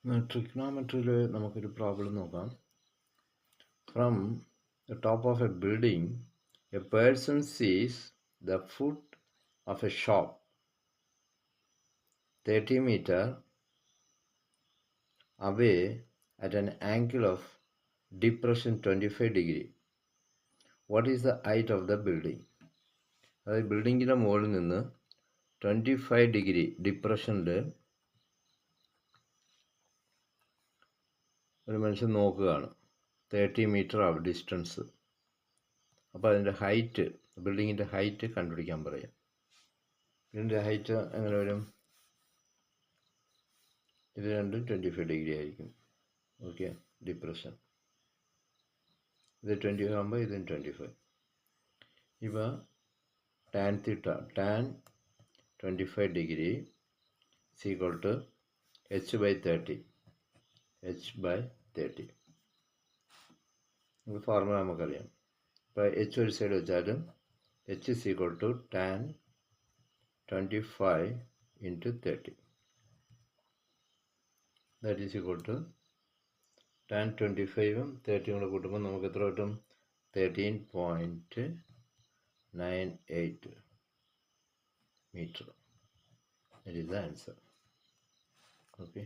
ട്രിഗ്നോമെട്രിയിൽ നമുക്കൊരു പ്രോബ്ലം നോക്കാം. From the top of a building a person sees the foot of a shop 30 meter away at an angle of depression 25 degree. What is the height of the building? അതായത് ബിൽഡിങ്ങിൻ്റെ മുകളിൽ നിന്ന് 25 degree ഡിപ്രഷനിൽ ഒരു മനുഷ്യൻ നോക്കുകയാണ്. 30 metre distance. അപ്പോൾ അതിൻ്റെ height, ബിൽഡിങ്ങിൻ്റെ ഹൈറ്റ് കണ്ടുപിടിക്കാൻ പറയാം. ഇതിൻ്റെ ഹൈറ്റ് എങ്ങനെ വരും? ഇത് രണ്ടും 25 ഡിഗ്രി ആയിരിക്കും. Okay, depression. ഇത് 25 ആകുമ്പോൾ ഇതും 25. ഇപ്പോൾ tan theta, tan 25 degree is equal to h/30. h/30 ഈ ഫോർമുല നമുക്കറിയാം. ഇപ്പോൾ h ഒരു സൈഡ് വെച്ചാലും h is equal to tan 25 into 30. That is equal to tan 25ഉം 30ഉം കൂടെ കൂട്ടുമ്പോൾ നമുക്ക് എത്ര കിട്ടും? 13.98 meter. That is the answer. Okay.